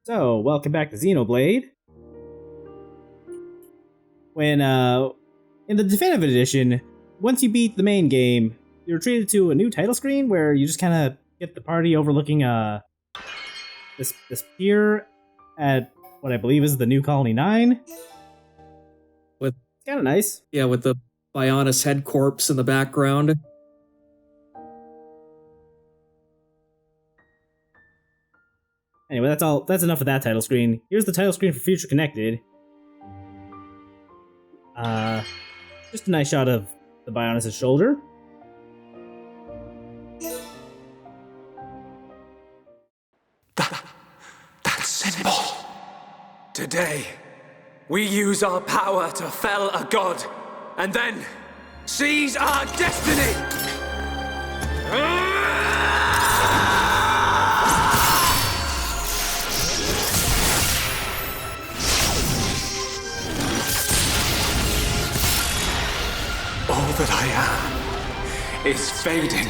So, welcome back to Xenoblade. When, in the definitive edition, once you beat the main game, you're treated to a new title screen where you just kind of get the party overlooking, this pier at what I believe is the new Colony 9. With It's kind of nice. Yeah, with the Bionis head corpse in the background. Anyway, that's enough of that title screen. Here's the title screen for Future Connected. Just a nice shot of the Bionis' shoulder. That symbol. Today, we use our power to fell a god, and then seize our destiny! All that I am is fading.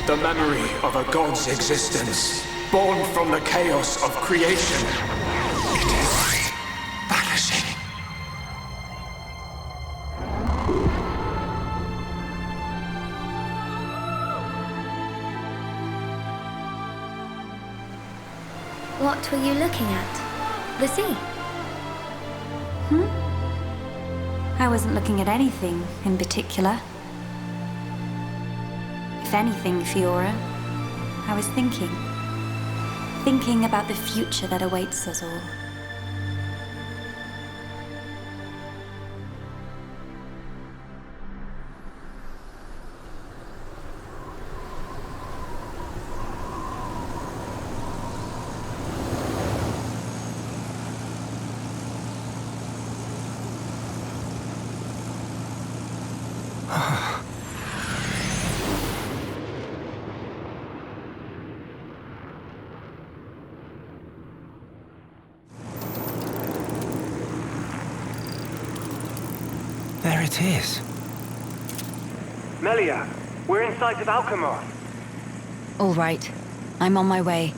The memory of a god's existence, born from the chaos of creation. It is vanishing. What were you looking at? The sea? I wasn't looking at anything in particular. If anything, Fiora, I was thinking about the future that awaits us all. There it is. Melia, we're in sight of Alchemar. All right, I'm on my way.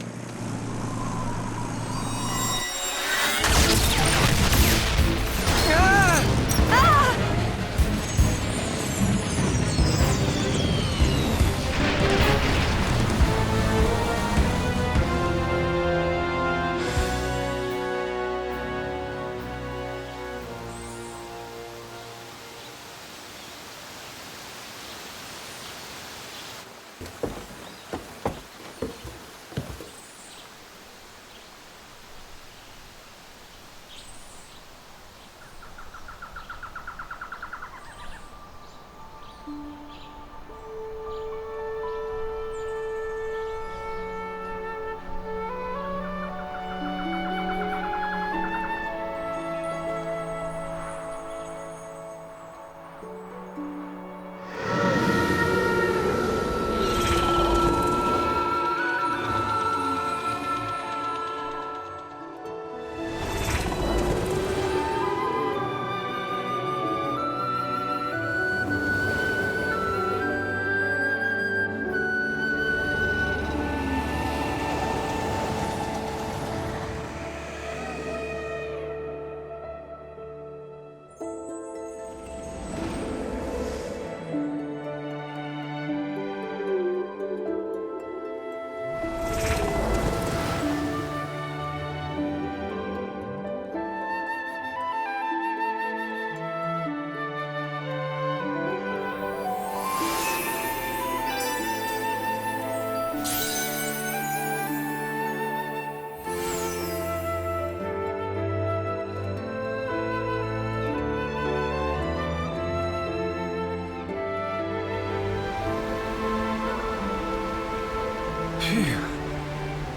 Phew.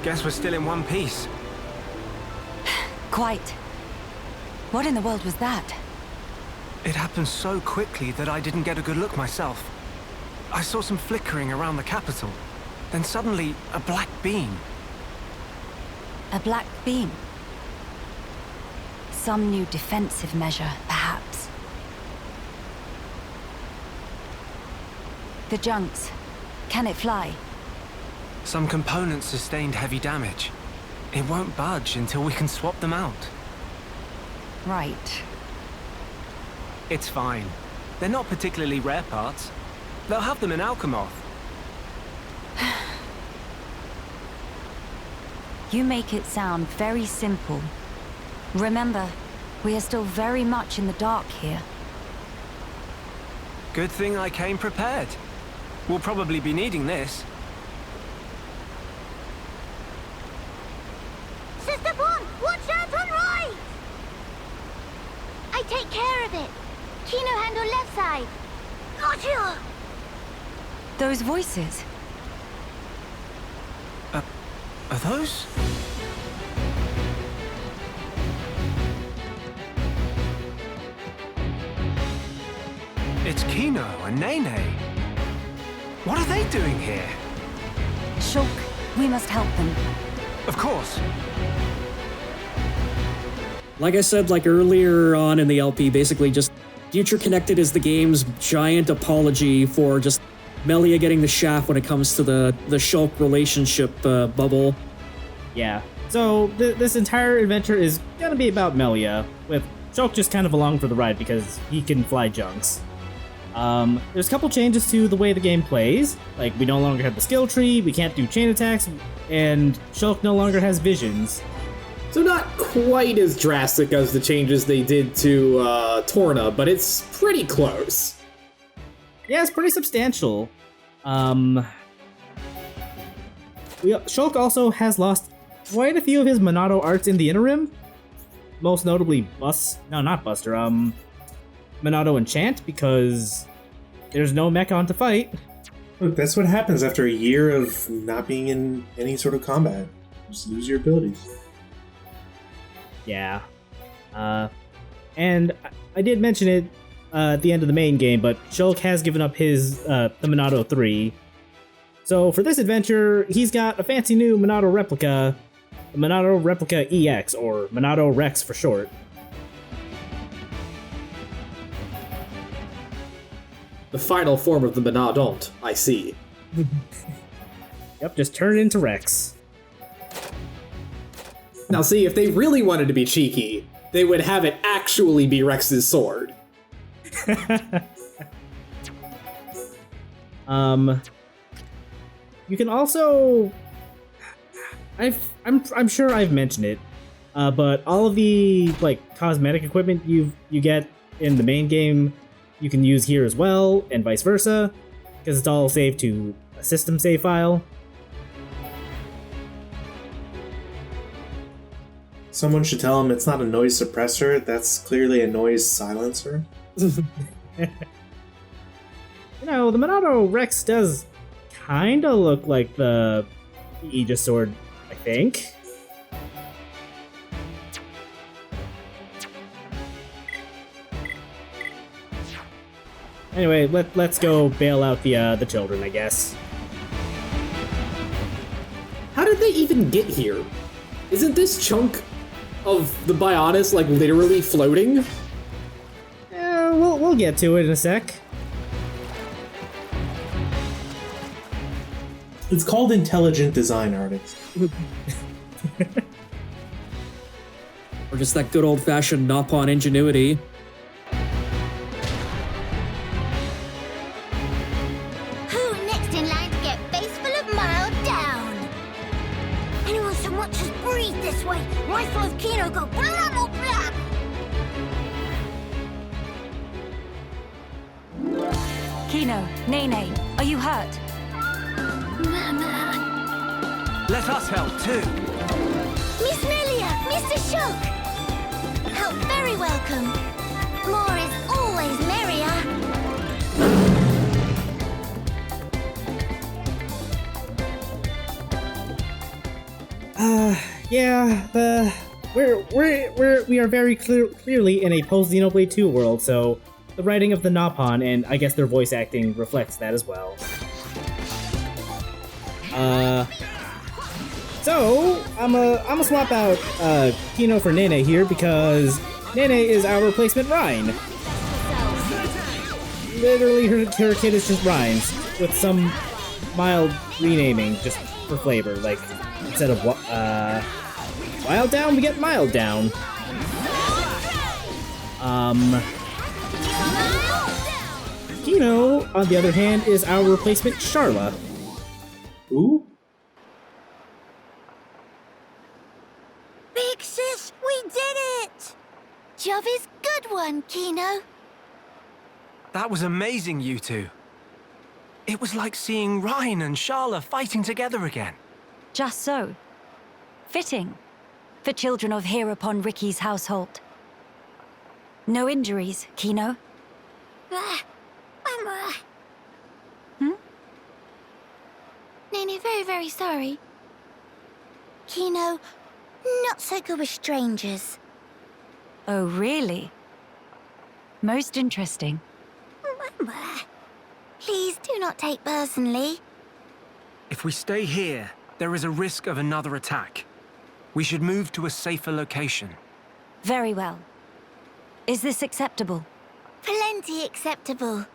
Guess we're still in one piece. Quite. What in the world was that? It happened so quickly that I didn't get a good look myself. I saw some flickering around the capital. Then suddenly, a black beam. A black beam? Some new defensive measure, perhaps. The junks. Can it fly? Some components sustained heavy damage. It won't budge until we can swap them out. Right. It's fine. They're not particularly rare parts. They'll have them in Alchemoth. You make it sound very simple. Remember, we are still very much in the dark here. Good thing I came prepared. We'll probably be needing this. Sister Bon, watch out on right! I take care of it. Kino handle left side. Gotcha! Those voices. Are those? It's Kino and Nene. What are they doing here? Shulk, we must help them. Of course. Like I said, like earlier on in the LP, basically just Future Connected is the game's giant apology for just Melia getting the shaft when it comes to the Shulk relationship bubble. Yeah. So this entire adventure is gonna be about Melia, with Shulk just kind of along for the ride because he can fly junks. There's a couple changes to the way the game plays. Like, we no longer have the skill tree, we can't do chain attacks, and Shulk no longer has visions. So not quite as drastic as the changes they did to Torna, but it's pretty close. Yeah, it's pretty substantial. Shulk also has lost quite a few of his Monado arts in the interim. Most notably Monado Enchant, because there's no Mechon to fight. Look, that's what happens after a year of not being in any sort of combat. Just lose your abilities. Yeah. And I did mention it at the end of the main game, but Shulk has given up his the Monado 3. So for this adventure, he's got a fancy new Monado replica, the Monado Replica EX, or Monado Rex for short. The final form of the Monadont, I see. Yep, just turn it into Rex. Now see, if they really wanted to be cheeky, they would have it actually be Rex's sword. You can also... I'm sure I've mentioned it, but all of the cosmetic equipment you get in the main game, you can use here as well, and vice versa, because it's all saved to a system save file. Someone should tell him it's not a noise suppressor, that's clearly a noise silencer. You know, the Monado Rex does kinda look like the Aegis sword, I think. Anyway, let's go bail out the children, I guess. How did they even get here? Isn't this chunk of the Bionis literally floating? We'll get to it in a sec. It's called intelligent design, artists. Or just that good old-fashioned Nopon ingenuity. Who next in line to get face full of mild down? Anyone so much as breathe this way, rifle of Kino go blam or blam! Kino, Nene, are you hurt? Let us help too. Miss Melia, Mr. Shulk! Help very welcome. More is always merrier. Yeah, we are very clearly in a post Xenoblade 2 world, so the writing of the Nopon and I guess their voice acting reflects that as well. So I'm swap out Kino for Nene here because Nene is our replacement Rhine. Literally, her kid is just Rhines with some mild renaming just for flavor, like instead of Wild down, we get mild down. Kino, on the other hand, is our replacement Charla. Who? Big sis, we did it! Job is good one, Kino. That was amazing, you two. It was like seeing Ryan and Sharla fighting together again. Just so. Fitting. For children of here upon Ricky's household. No injuries, Kino? Nene, very, very sorry. Kino, not so good with strangers. Oh, really? Most interesting. Please do not take personally. If we stay here, there is a risk of another attack. We should move to a safer location. Very well. Is this acceptable? Plenty acceptable.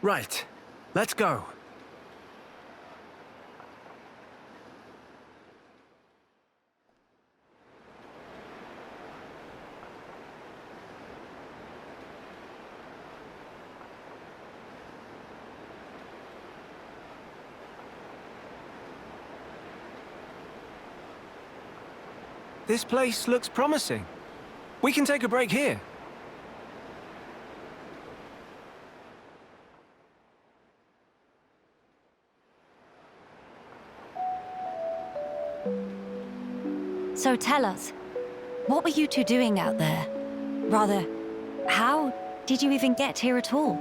Right. Let's go. This place looks promising. We can take a break here. So tell us, what were you two doing out there? Rather, how did you even get here at all?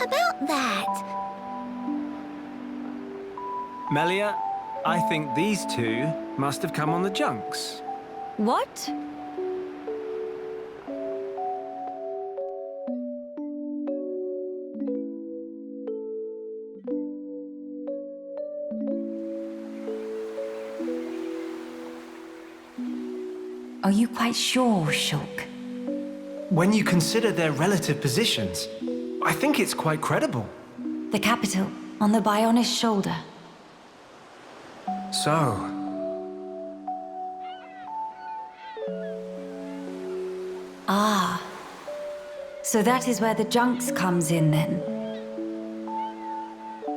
About that. Melia, I think these two must have come on the junks. What? Are you quite sure, Shulk? When you consider their relative positions, I think it's quite credible. The capital, on the Bionis shoulder. So, Ah. So that is where the junks comes in, then.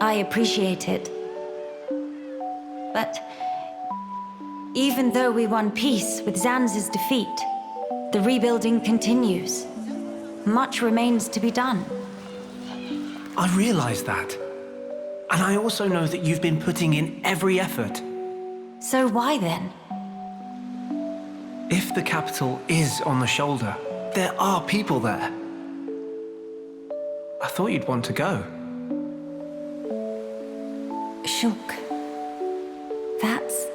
I appreciate it. But even though we won peace with Zanz's defeat, the rebuilding continues. Much remains to be done. I realize that. And I also know that you've been putting in every effort. So why then? If the capital is on the shoulder, there are people there. I thought you'd want to go. Shulk. That's...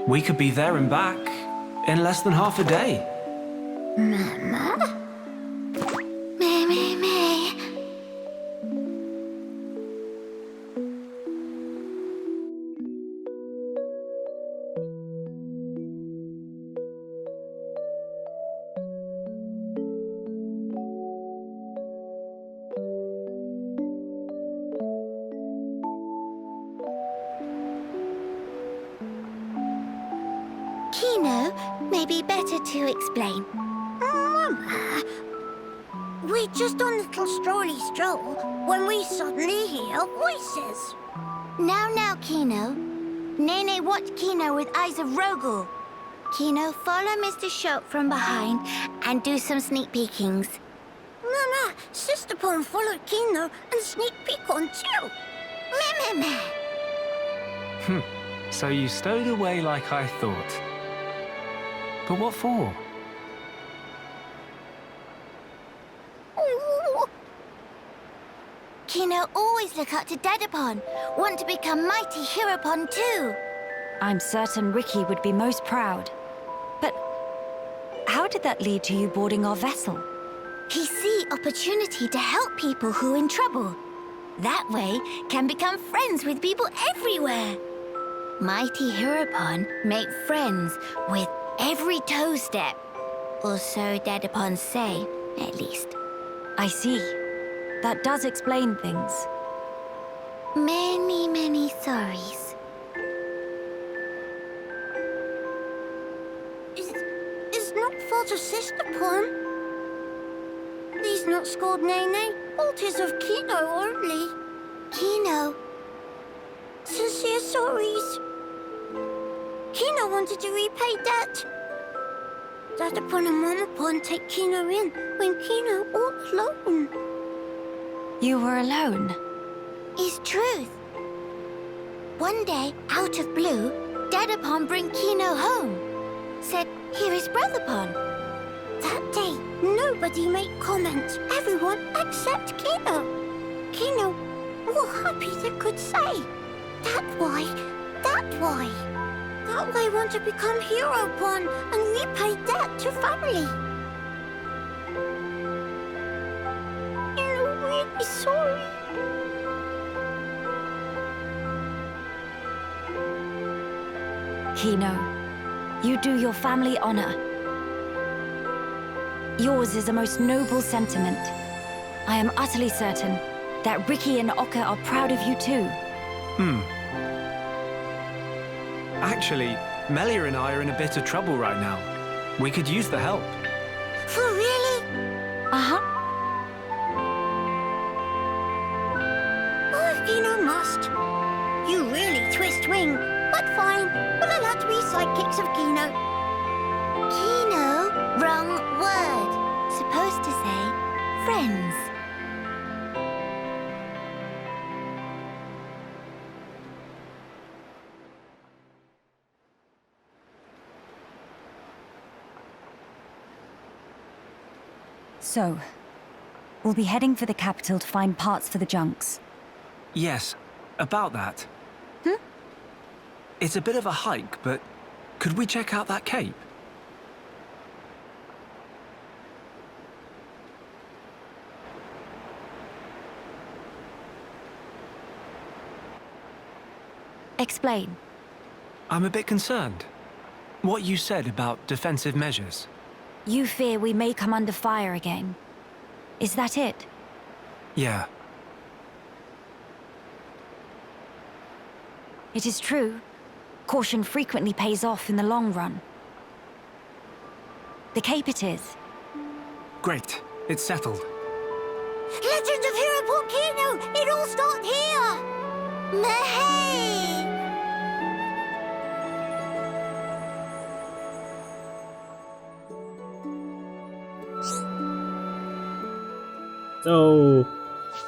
We could be there and back in less than half a day. Mama? Me. Kino, may be better to explain. Mama, we're just on a little strolly stroll when we suddenly hear voices. Now, Kino. Nene watch Kino with eyes of Rogel. Kino, follow Mr. Shulk from behind and do some sneak peekings. Mama, Sister Pon followed Kino and sneak peek on too. Me. So you stowed away like I thought. But what for? Ooh. Kino always look up to Dedapon. Want to become mighty Heropon too. I'm certain Ricky would be most proud. But how did that lead to you boarding our vessel? He see opportunity to help people who in trouble. That way can become friends with people everywhere. Mighty Heropon make friends with every toe step. Or so Dedapon say. at least. I see. That does explain things. Many, many sorries. It's not fault of Sister Pon. These not scored Nene. Fault is of Kino only. Kino. Sincere sorries. Kino wanted to repay debt. Dad upon and Mom upon take Kino in when Kino all alone. You were alone? Is truth. One day, out of blue, Dad upon bring Kino home. Said, here is Brother Pon. That day, nobody make comment. Everyone except Kino. Kino, more happy than could say. That why. That way want to become hero Pon and repay debt to family. You're really sorry. Kino, you do your family honor. Yours is a most noble sentiment. I am utterly certain that Ricky and Oka are proud of you too. Actually, Melia and I are in a bit of trouble right now. We could use the help. For really? Uh-huh. Oh, if Kino must. You really twist wing. But fine, we'll allow to be sidekicks of Kino. Kino? Wrong word. Supposed to say friends. So, we'll be heading for the capital to find parts for the junks. Yes, about that. It's a bit of a hike, but could we check out that cape? Explain. I'm a bit concerned. What you said about defensive measures. You fear we may come under fire again. Is that it? Yeah. It is true. Caution frequently pays off in the long run. The cape it is. Great. It's settled. Legend of Hero Volcano! It all start here! Mahey! So,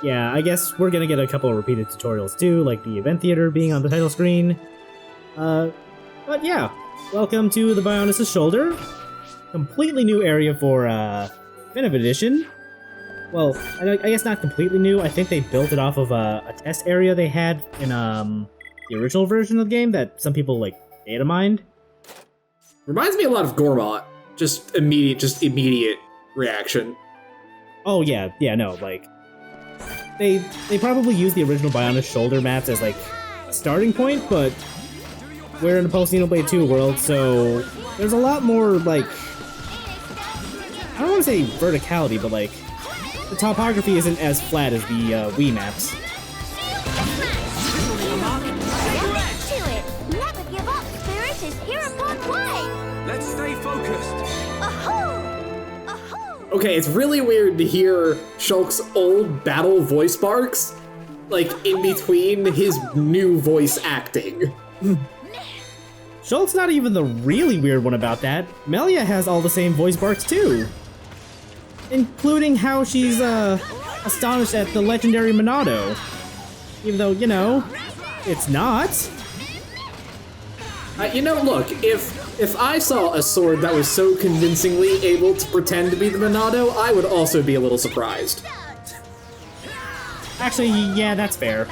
yeah, I guess we're gonna get a couple of repeated tutorials too, like the event theater being on the title screen. But yeah, welcome to the Bionis' Shoulder. Completely new area for, Definitive Edition. Well, I guess not completely new. I think they built it off of a test area they had in, the original version of the game that some people, like, data mined. Reminds me a lot of Gormott. Just immediate reaction. Oh, yeah, no, like... They probably used the original Bionis shoulder maps as, like, a starting point, but we're in a post-Xenoblade 2 world, so there's a lot more, like... I don't want to say verticality, but, like, the topography isn't as flat as the Wii maps. Never give up, Spirit is here upon way! Let's stay focused. Okay, it's really weird to hear Shulk's old battle voice barks, like, in between his new voice acting. Shulk's not even the really weird one about that. Melia has all the same voice barks too. Including how she's, astonished at the legendary Monado. Even though, you know, it's not. You know, look, if I saw a sword that was so convincingly able to pretend to be the Monado, I would also be a little surprised. Actually, yeah, that's fair.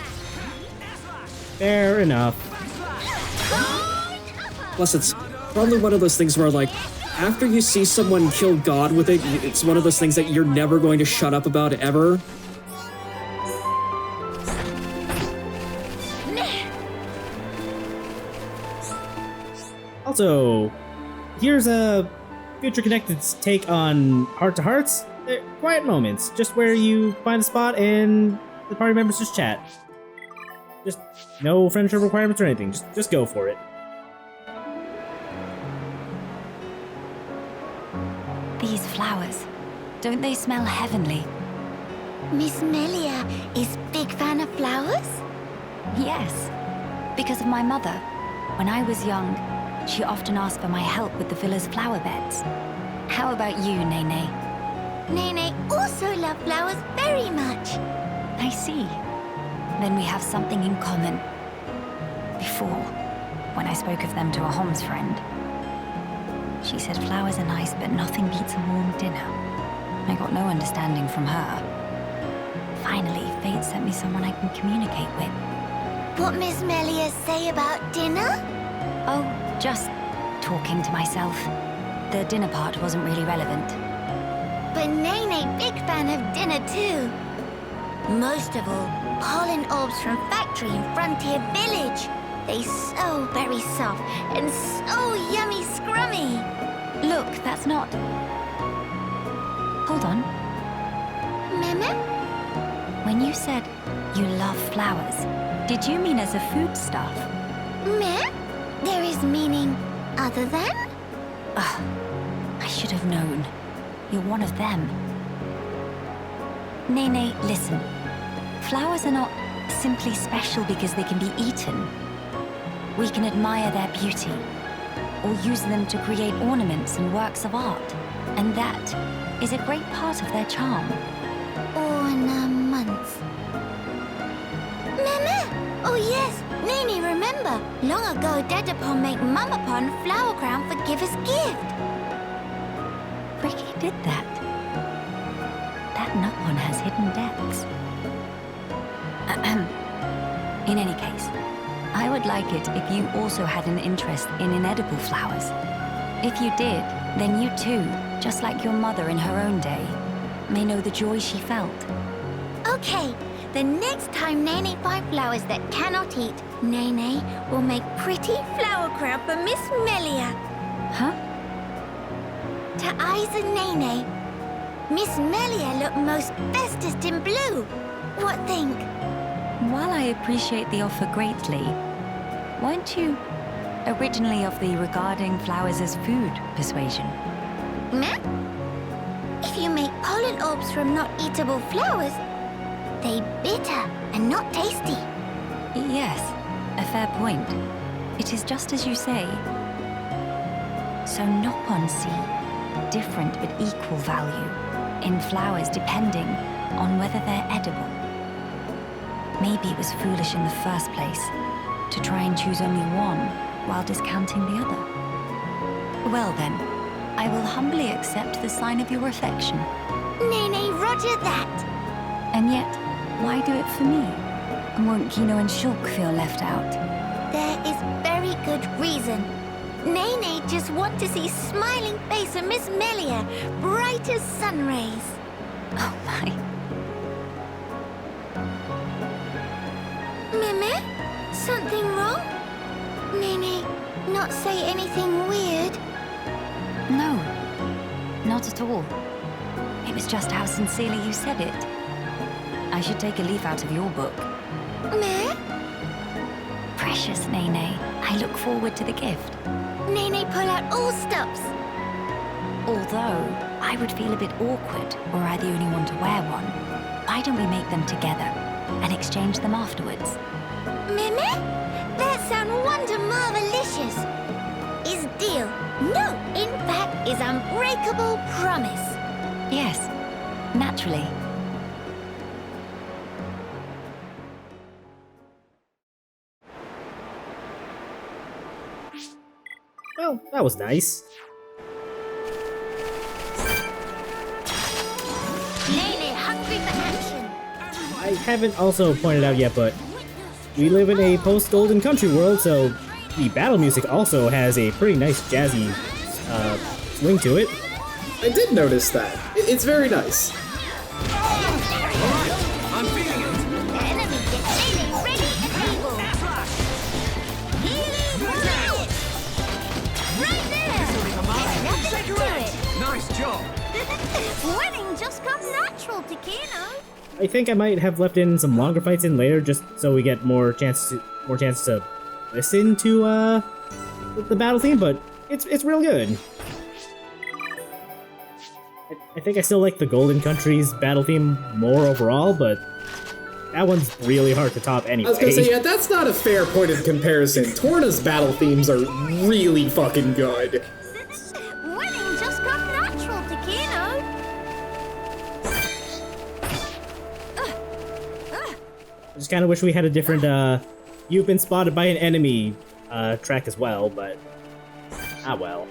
Fair enough. Plus, it's probably one of those things where, like, after you see someone kill God with it, it's one of those things that you're never going to shut up about ever. Also, here's a Future Connected's take on Heart to Hearts. They're quiet moments, just where you find a spot and the party members just chat. Just no friendship requirements or anything, just go for it. These flowers, don't they smell heavenly? Miss Melia is big fan of flowers? Yes, because of my mother. When I was young, she often asked for my help with the villa's flower beds. How about you, Nene? Nene also loves flowers very much. I see. Then we have something in common. Before, when I spoke of them to a Homs friend, she said flowers are nice, but nothing beats a warm dinner. I got no understanding from her. Finally, fate sent me someone I can communicate with. What Miss Melia say about dinner? Oh, just talking to myself. The dinner part wasn't really relevant. But Nene big fan of dinner too. Most of all, pollen orbs from factory in Frontier Village. They so very soft and so yummy scrummy. Look, that's not... Hold on. Meme? When you said you love flowers, did you mean as a foodstuff? Meh? There is meaning other than? Ugh, I should have known. You're one of them. Nene, listen. Flowers are not simply special because they can be eaten. We can admire their beauty, or use them to create ornaments and works of art. And that is a great part of their charm. Ornaments. Meme! Oh yes, Nene remember. Long ago, Dedapon make Mamapon flower crown for giver's gift. Ricky did that. That Nupon has hidden depths. In any case, I would like it if you also had an interest in inedible flowers. If you did, then you too, just like your mother in her own day, may know the joy she felt. Okay, the next time Nene find flowers that cannot eat, Nene will make pretty flower crown for Miss Melia. Huh? To eyes and Nene, Miss Melia look most bestest in blue. What think? While I appreciate the offer greatly, weren't you originally of the regarding flowers as food persuasion? Meh? If you make pollen orbs from not eatable flowers, they bitter and not tasty. Yes, a fair point. It is just as you say. So Nopon see different but equal value in flowers depending on whether they're edible. Maybe it was foolish in the first place to try and choose only one while discounting the other. Well then, I will humbly accept the sign of your affection. Nene, roger that. And yet, why do it for me? Won't Kino and Shulk feel left out? There is very good reason. Nene just want to see smiling face of Miss Melia, bright as sun rays. Oh my. Meme? Something wrong? Nene, not say anything weird? No, not at all. It was just how sincerely you said it. I should take a leaf out of your book. Meh? Precious Nene, I look forward to the gift. Nene, pull out all stops. Although, I would feel a bit awkward were I the only one to wear one. Why don't we make them together and exchange them afterwards? Meme? That sound wonder marvelicious. Is deal. No, in fact, is unbreakable promise. Yes, naturally. Well, that was nice. Nene, hungry for action. I haven't also pointed out yet, but we live in a post-Golden Country world, so the battle music also has a pretty nice jazzy swing to it. I did notice that. It's very nice. I'm feeling it. The enemy gets Nene ready and able. Healing right there. There's nothing to it. Nice job. Winning just comes natural to Kino. I think I might have left in some longer fights in later, just so we get more chance to listen to the battle theme. But it's real good. I think I still like the Golden Country's battle theme more overall, but that one's really hard to top anyway. I was gonna say, yeah, that's not a fair point of comparison. Torna's battle themes are really fucking good. Winning just comes natural to Kino. I just kind of wish we had a different "You've been spotted by an enemy" track as well, but well.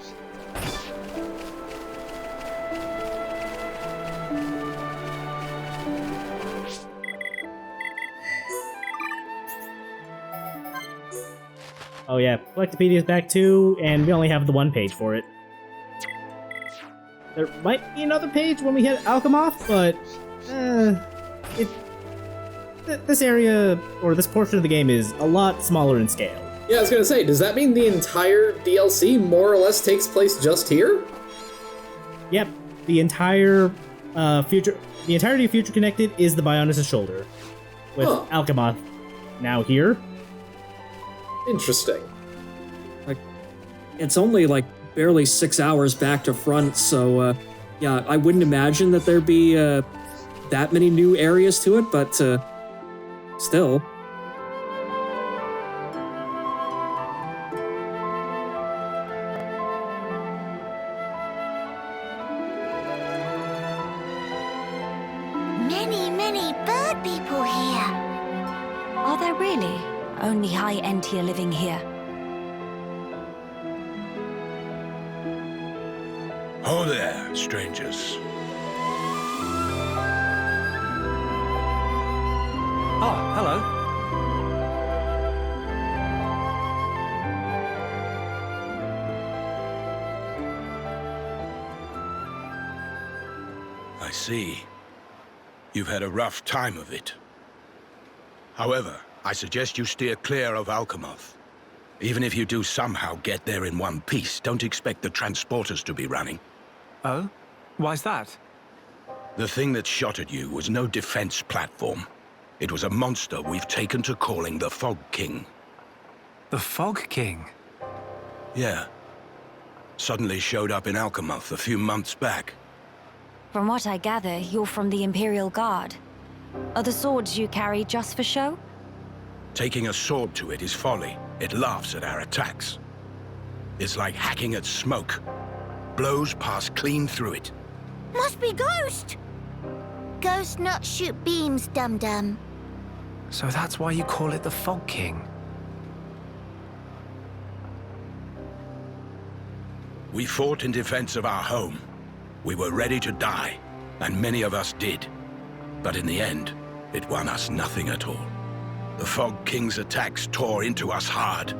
Oh yeah, Collectopedia's back too, and we only have the one page for it. There might be another page when we hit Alchemoth, but this area, or this portion of the game, is a lot smaller in scale. Yeah, I was gonna say, does that mean the entire DLC more or less takes place just here? Yep, the entirety of Future Connected is the Bionis' shoulder, with Alchemoth now here. Interesting. Like, it's only like barely 6 hours back to front, so yeah, I wouldn't imagine that there'd be that many new areas to it, but still. Many bird people here. Are there really only high end tier living here? Oh there, strangers. Oh, hello. I see. You've had a rough time of it. However, I suggest you steer clear of Alchemoth. Even if you do somehow get there in one piece, don't expect the transporters to be running. Oh? Why's that? The thing that shot at you was no defense platform. It was a monster we've taken to calling the Fog King. The Fog King? Yeah. Suddenly showed up in Alchemoth a few months back. From what I gather, you're from the Imperial Guard. Are the swords you carry just for show? Taking a sword to it is folly. It laughs at our attacks. It's like hacking at smoke. Blows pass clean through it. Must be Ghost. Ghost not shoot beams, dum-dum. So that's why you call it the Fog King? We fought in defense of our home. We were ready to die, and many of us did. But in the end, it won us nothing at all. The Fog King's attacks tore into us hard.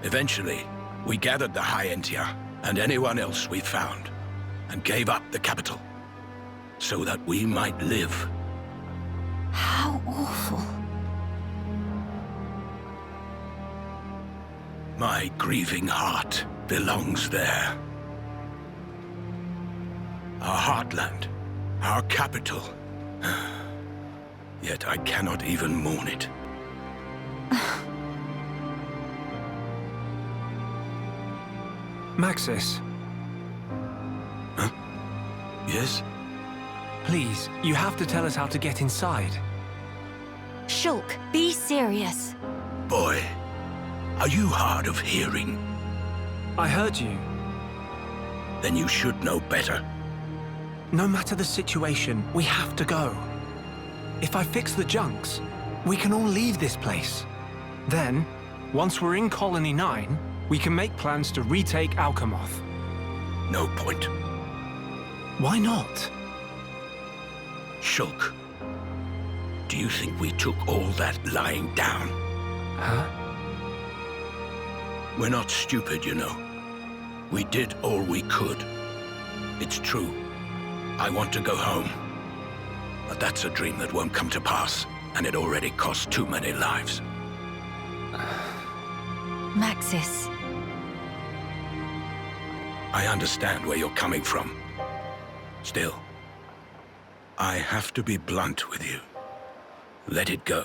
Eventually, we gathered the High Entia and anyone else we found, and gave up the capital, so that we might live. How awful. My grieving heart belongs there. Our heartland, our capital. Yet I cannot even mourn it. Maxis. Huh? Yes? Please, you have to tell us how to get inside. Shulk, be serious. Boy, are you hard of hearing? I heard you. Then you should know better. No matter the situation, we have to go. If I fix the junks, we can all leave this place. Then, once we're in Colony 9, we can make plans to retake Alchemoth. No point. Why not? Shulk, do you think we took all that lying down? Huh? We're not stupid, you know. We did all we could. It's true. I want to go home. But that's a dream that won't come to pass, and it already cost too many lives. Maxis. I understand where you're coming from, Still, I have to be blunt with you. Let it go.